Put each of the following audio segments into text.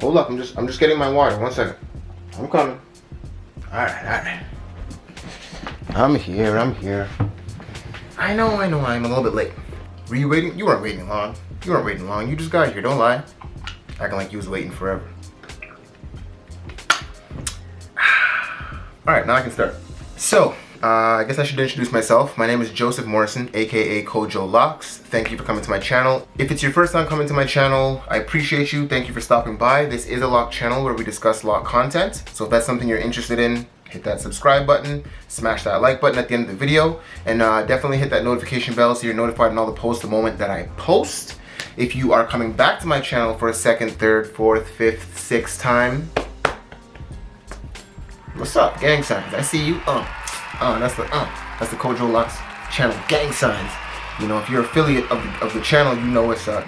Hold up, I'm just getting my water. 1 second. I'm coming. Alright. I'm here. I know, I'm a little bit late. Were you waiting? You weren't waiting long. You just got here, don't lie. Acting like you was waiting forever. Alright, now I can start. So, I guess I should introduce myself. My name is Joseph Morrison, aka Kojo Locs. Thank you for coming to my channel. If it's your first time coming to my channel, I appreciate you. Thank you for stopping by. This is a LOC channel where we discuss LOC content. So if that's something you're interested in, hit that subscribe button, smash that like button at the end of the video, and definitely hit that notification bell so you're notified on all the posts the moment that I post. If you are coming back to my channel for a second, third, fourth, fifth, sixth time, what's up, gang signs? I see you. That's the Kojo Locs channel gang signs. You know, if you're affiliate of the channel, you know what's up.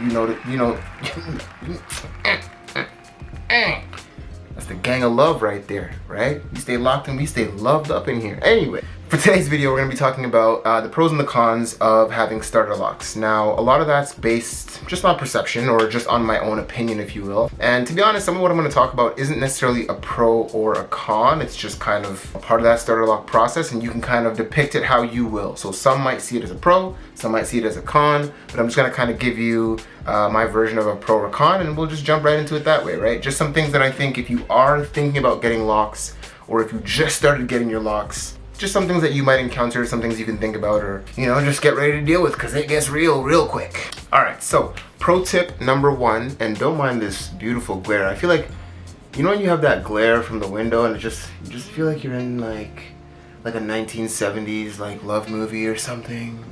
That's the gang of love right there, right? You stay locked and we stay loved up in here. Anyway, for today's video, we're gonna be talking about the pros and the cons of having starter locks. Now, a lot of that's based just on perception or just on my own opinion, if you will. And to be honest, some of what I'm gonna talk about isn't necessarily a pro or a con. It's just kind of a part of that starter lock process, and you can kind of depict it how you will. So some might see it as a pro, some might see it as a con, but I'm just gonna kind of give you my version of a pro or con, and we'll just jump right into it that way, right? Just some things that I think if you are thinking about getting locks, or if you just started getting your locks, just some things that you might encounter, some things you can think about, or, you know, just get ready to deal with, because it gets real quick. All right, so pro tip number one, and don't mind this beautiful glare. I feel like, you know when you have that glare from the window and you just feel like you're in like a 1970s like love movie or something.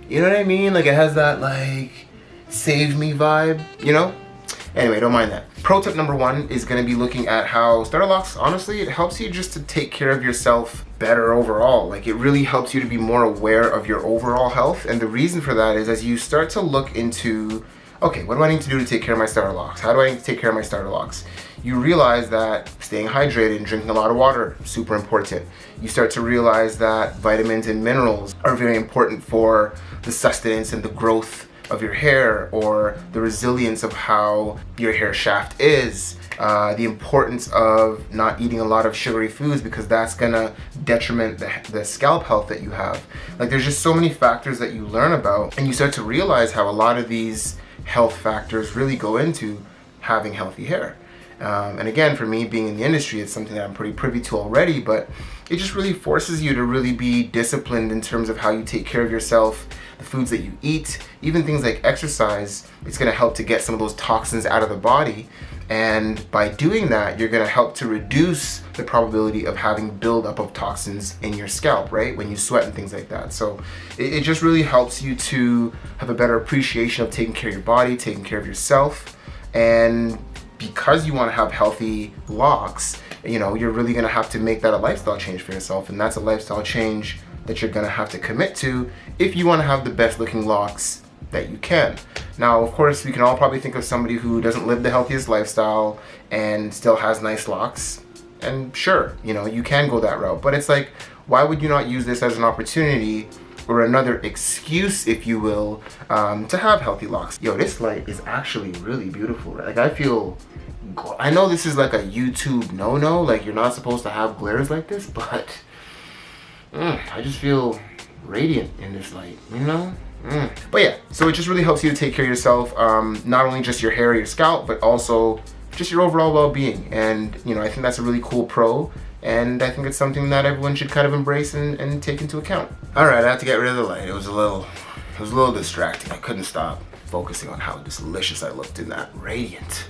You know what I mean? Like it has that like save me vibe, you know? Anyway, don't mind that. Pro tip number one is gonna be looking at how starter locks, honestly, it helps you just to take care of yourself better overall. Like it really helps you to be more aware of your overall health. And the reason for that is as you start to look into, okay, what do I need to do to take care of my starter locks? How do I need to take care of my starter locks? You realize that staying hydrated and drinking a lot of water, super important. You start to realize that vitamins and minerals are very important for the sustenance and the growth of your hair, or the resilience of how your hair shaft is, the importance of not eating a lot of sugary foods because that's gonna detriment the scalp health that you have. Like there's just so many factors that you learn about, and you start to realize how a lot of these health factors really go into having healthy hair. And again, for me being in the industry, it's something that I'm pretty privy to already, but it just really forces you to really be disciplined in terms of how you take care of yourself, the foods that you eat, even things like exercise. It's gonna help to get some of those toxins out of the body. And by doing that, you're gonna help to reduce the probability of having buildup of toxins in your scalp, right? When you sweat and things like that. So it just really helps you to have a better appreciation of taking care of your body, taking care of yourself. And because you wanna have healthy locks, you know, you're really gonna have to make that a lifestyle change for yourself. And that's a lifestyle change that you're gonna have to commit to if you wanna have the best looking locks that you can. Now, of course, we can all probably think of somebody who doesn't live the healthiest lifestyle and still has nice locks. And sure, you know, you can go that route, but it's like, why would you not use this as an opportunity or another excuse, if you will, to have healthy locks? Yo, this light is actually really beautiful, right? Like I know this is like a YouTube no-no, like you're not supposed to have glares like this, but I just feel radiant in this light, you know? But yeah, so it just really helps you to take care of yourself, not only just your hair or your scalp, but also just your overall well-being. And you know, I think that's a really cool pro, and I think it's something that everyone should kind of embrace and take into account. All right, I had to get rid of the light. It was a little distracting. I couldn't stop focusing on how delicious I looked in that radiant.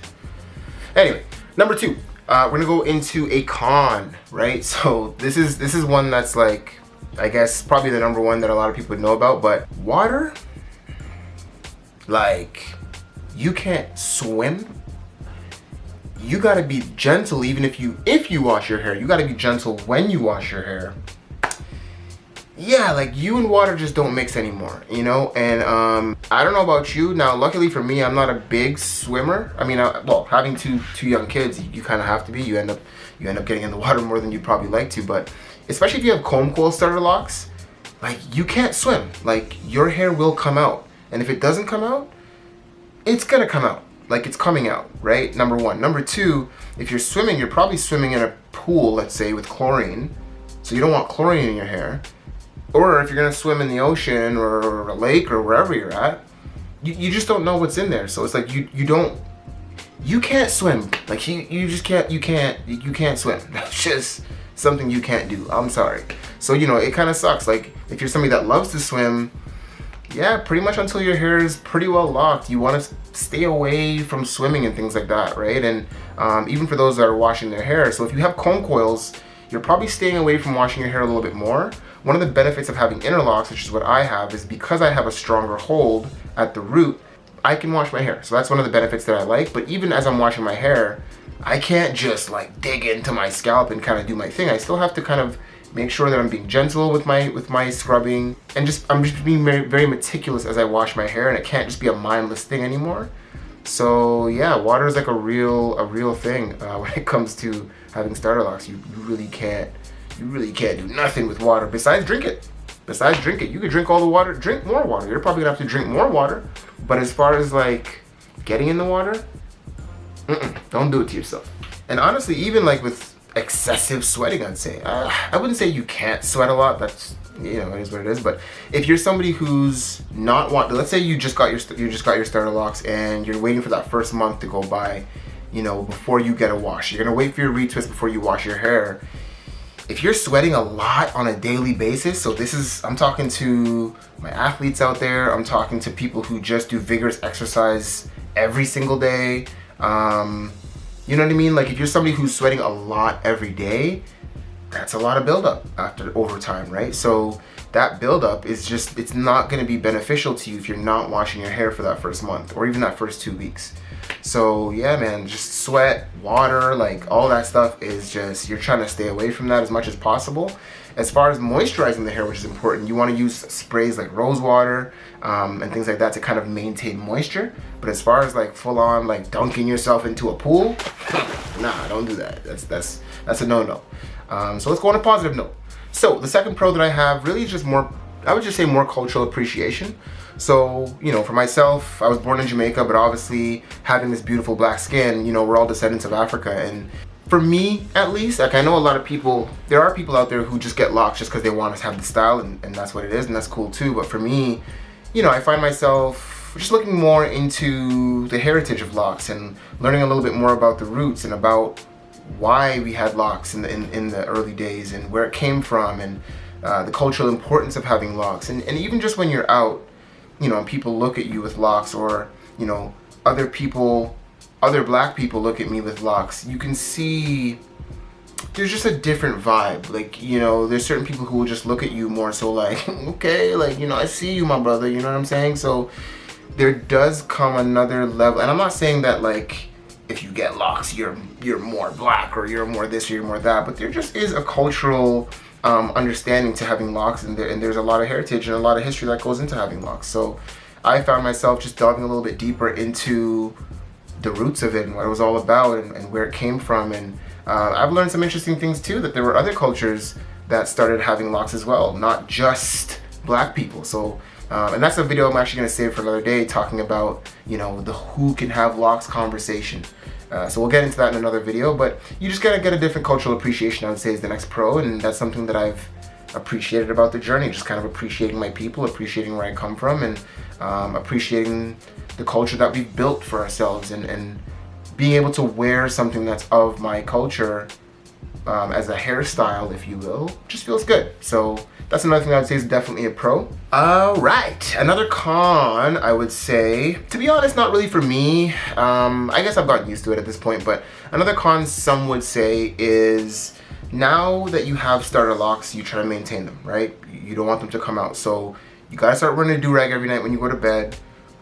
Anyway, number two, we're gonna go into a con, right? So this is one that's like, I guess probably the number one that a lot of people would know about, but water, like you can't swim. You gotta be gentle even if you wash your hair. You gotta be gentle when you wash your hair. Yeah, like you and water just don't mix anymore, you know? And I don't know about you. Now, luckily for me, I'm not a big swimmer. I mean, well, having two young kids, you kind of have to be. You end up getting in the water more than you'd probably like to. But especially if you have comb coil starter locks, like you can't swim. Like your hair will come out, and if it doesn't come out, it's gonna come out. like it's coming out, right? Number one. Number two, if you're swimming, you're probably swimming in a pool, let's say, with chlorine. So you don't want chlorine in your hair. Or if you're gonna swim in the ocean or a lake or wherever you're at, you just don't know what's in there. So it's like you can't swim. Like you just can't, you can't swim. That's just something you can't do. I'm sorry. So, you know, it kind of sucks. Like if you're somebody that loves to swim, yeah, pretty much until your hair is pretty well locked, you want to stay away from swimming and things like that, right? And even for those that are washing their hair, so if you have comb coils, you're probably staying away from washing your hair a little bit more. One of the benefits of having interlocks, which is what I have, is because I have a stronger hold at the root, I can wash my hair. So that's one of the benefits that I like. But even as I'm washing my hair, I can't just like dig into my scalp and kind of do my thing. I still have to kind of make sure that I'm being gentle with my scrubbing, and I'm just being very, very meticulous as I wash my hair, and it can't just be a mindless thing anymore. So yeah, water is like a real thing when it comes to having starter locks. You really can't do nothing with water besides drink it. You could drink all the water, drink more water. You're probably gonna have to drink more water. But as far as like getting in the water, don't do it to yourself. And honestly, even like with excessive sweating, I'd say, I wouldn't say you can't sweat a lot. That's, you know, it is what it is. But if you're somebody who's not let's say you just got your starter locks and you're waiting for that first month to go by, you know, before you get a wash. You're gonna wait for your retwist before you wash your hair. If you're sweating a lot on a daily basis, so I'm talking to my athletes out there, I'm talking to people who just do vigorous exercise every single day. You know what I mean? Like if you're somebody who's sweating a lot every day, that's a lot of buildup over time, right? So that buildup is just, it's not gonna be beneficial to you if you're not washing your hair for that first month or even that first 2 weeks. So yeah, man, just sweat, water, like all that stuff is just, you're trying to stay away from that as much as possible. As far as moisturizing the hair, which is important, you want to use sprays like rose water and things like that to kind of maintain moisture. But as far as like full on like dunking yourself into a pool, nah, don't do that. That's a no-no. So let's go on a positive note. So the second pro that I have really is just more, I would just say more cultural appreciation. So, you know, for myself, I was born in Jamaica, but obviously having this beautiful black skin, you know, we're all descendants of Africa. And for me, at least, like I know a lot of people, there are people out there who just get locks just because they want to have the style, and that's what it is, and that's cool too. But for me, you know, I find myself just looking more into the heritage of locks and learning a little bit more about the roots and about why we had locks in the early days and where it came from, and the cultural importance of having locks. And even just when you're out, you know, and people look at you with locks, or, you know, other black people look at me with locks, you can see there's just a different vibe. Like, you know, there's certain people who will just look at you more so like, okay, like, you know, I see you, my brother, you know what I'm saying? So there does come another level, and I'm not saying that like if you get locks you're more black or you're more this or you're more that, but there just is a cultural understanding to having locks, and there's a lot of heritage and a lot of history that goes into having locks. So I found myself just delving a little bit deeper into the roots of it and what it was all about, and where it came from. And I've learned some interesting things too, that there were other cultures that started having locks as well, not just black people. So and that's a video I'm actually going to save for another day, talking about, you know, the who can have locks conversation. So we'll get into that in another video, but you just gotta get a different cultural appreciation, I would say, is the next pro, and that's something that I've appreciated about the journey, just kind of appreciating my people, appreciating where I come from, and appreciating the culture that we've built for ourselves, and being able to wear something that's of my culture as a hairstyle, if you will, just feels good. So that's another thing I would say is definitely a pro. Alright, another con, I would say, to be honest, not really for me. I guess I've gotten used to it at this point, but another con some would say is, now that you have starter locks, you try to maintain them, right? You don't want them to come out. So you gotta start wearing a do-rag every night when you go to bed.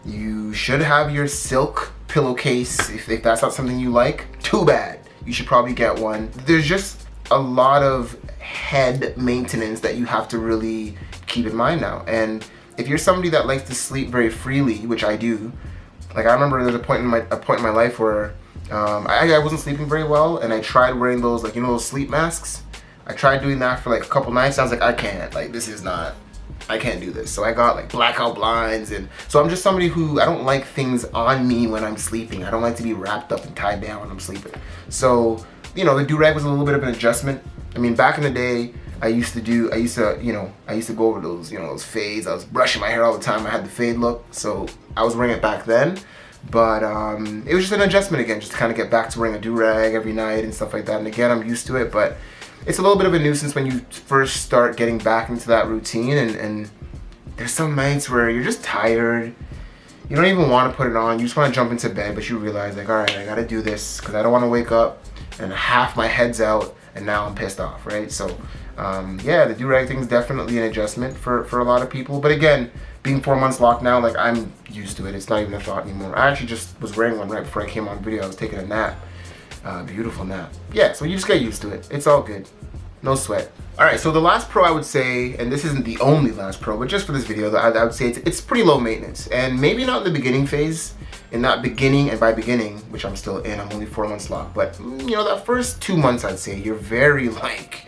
You should have your silk pillowcase. If that's not something you like, too bad. You should probably get one. There's just a lot of head maintenance that you have to really keep in mind now. And if you're somebody that likes to sleep very freely, which I do, like I remember there's a point in my life where I wasn't sleeping very well, and I tried wearing those, like, you know, those sleep masks. I tried doing that for like a couple nights. I was like, I can't, like, this is not I can't do this. So I got like blackout blinds, and so I'm just somebody who, I don't like things on me when I'm sleeping. I don't like to be wrapped up and tied down when I'm sleeping. So, you know, the do-rag was a little bit of an adjustment. I mean, back in the day, I used to go over those, you know, those fades. I was brushing my hair all the time. I had the fade look, so I was wearing it back then. But it was just an adjustment again, just to kind of get back to wearing a do-rag every night and stuff like that. And again, I'm used to it, but it's a little bit of a nuisance when you first start getting back into that routine, and there's some nights where you're just tired. You don't even want to put it on. You just want to jump into bed, but you realize like, all right, I got to do this because I don't want to wake up and half my head's out and now I'm pissed off, right? So yeah, the do-rag thing is definitely an adjustment for a lot of people. But again, being 4 months locked now, like I'm used to it. It's not even a thought anymore. I actually just was wearing one right before I came on video. I was taking a nap. Beautiful nap. Yeah, so you just get used to it. It's all good. No sweat. All right, so the last pro I would say, and this isn't the only last pro, but just for this video, I would say it's pretty low maintenance. And maybe not in the beginning phase, and not beginning, and by beginning, which I'm still in, I'm only 4 months locked, but you know, that first 2 months, I'd say, you're very like,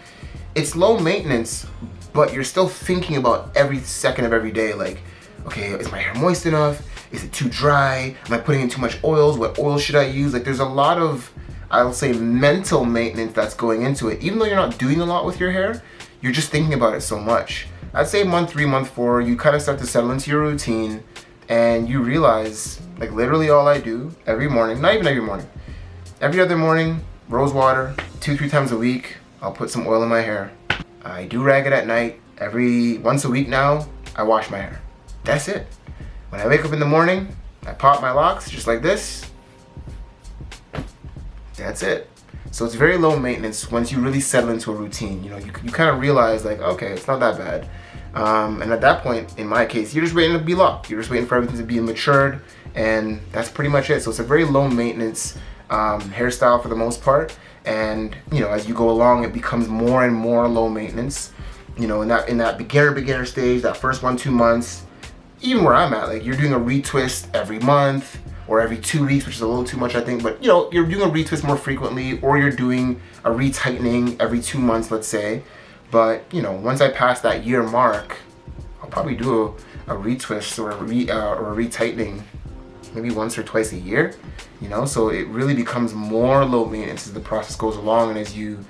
it's low maintenance, but you're still thinking about every second of every day, like, okay, is my hair moist enough? Is it too dry? Am I putting in too much oils? What oil should I use? Like, there's a lot of, I'll say, mental maintenance that's going into it. Even though you're not doing a lot with your hair, you're just thinking about it so much. I'd say month 3, month 4, you kind of start to settle into your routine, and you realize, like, literally all I do every morning, not even every morning, every other morning, rose water, 2-3 times a week, I'll put some oil in my hair. I do rag it at night. Once a week now, I wash my hair. That's it. When I wake up in the morning, I pop my locks just like this. That's it. So it's very low maintenance once you really settle into a routine. You know, you kind of realize like, okay, it's not that bad. And at that point, in my case, you're just waiting to be locked. You're just waiting for everything to be matured, and that's pretty much it. So it's a very low maintenance hairstyle for the most part. And you know, as you go along, it becomes more and more low maintenance. You know, in that beginner stage, that first 1-2 months, even where I'm at, like you're doing a retwist every month or every 2 weeks, which is a little too much, I think. But you know, you're doing a retwist more frequently, or you're doing a retightening every 2 months, let's say. But you know, once I pass that year mark, I'll probably do a retwist or a retightening maybe once or twice a year. You know, so it really becomes more low maintenance as the process goes along, and as you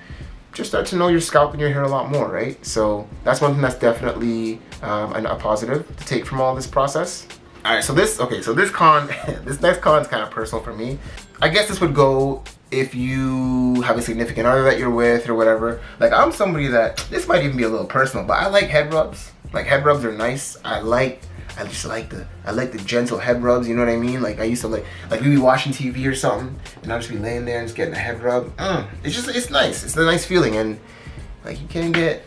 just start to know your scalp and your hair a lot more, right? So that's one thing that's definitely a positive to take from all this process. All right, so this next con is kind of personal for me. I guess this would go if you have a significant other that you're with or whatever. Like I'm somebody that, this might even be a little personal, but I like head rubs. Like head rubs are nice. I just like the gentle head rubs, you know what I mean? Like I used to like we'd be watching TV or something, and I'd just be laying there and just getting a head rub. It's nice. It's a nice feeling, and like I can't get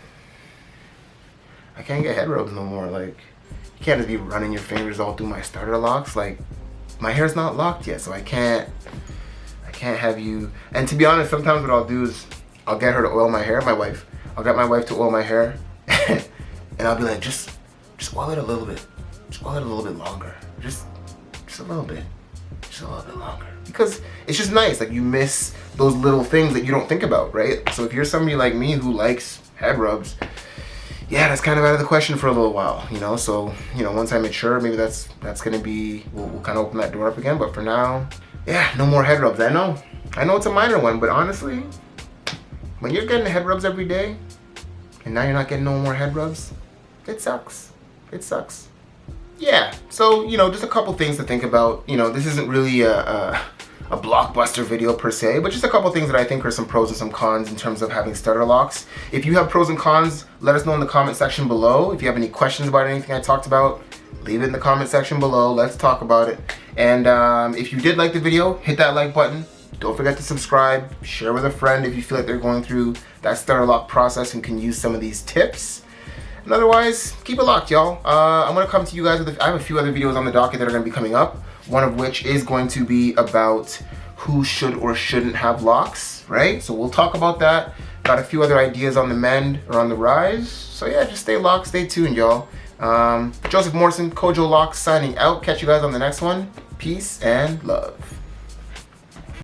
head rubs no more. Like you can't just be running your fingers all through my starter locks. Like my hair's not locked yet, so I can't have you. And to be honest, sometimes what I'll do is I'll get her to oil my hair, my wife. I'll get my wife to oil my hair, and I'll be like, just oil it a little bit. Just oil it a little bit longer. Just a little bit. Just a little bit longer. Because it's just nice. Like you miss those little things that you don't think about, right? So if you're somebody like me who likes head rubs, yeah, that's kind of out of the question for a little while, you know? So, you know, once I mature, maybe that's gonna be, we'll kind of open that door up again. But for now, yeah, no more head rubs. I know it's a minor one, but honestly, when you're getting head rubs every day, and now you're not getting no more head rubs, it sucks. It sucks. Yeah, so, you know, just a couple things to think about. You know, this isn't really a blockbuster video per se, but just a couple things that I think are some pros and some cons in terms of having starter locks. If you have pros and cons, let us know in the comment section below. If you have any questions about anything I talked about, leave it in the comment section below. Let's talk about it. And if you did like the video, hit that like button. Don't forget to subscribe. Share with a friend if you feel like they're going through that starter lock process and can use some of these tips. And otherwise, keep it locked, y'all. I'm going to come to you guys with I have a few other videos on the docket that are going to be coming up. One of which is going to be about who should or shouldn't have locks, right? So we'll talk about that. Got a few other ideas on the mend or on the rise. So yeah, just stay locked, stay tuned, y'all. Joseph Morrison, Kojo Locs signing out. Catch you guys on the next one. Peace and love.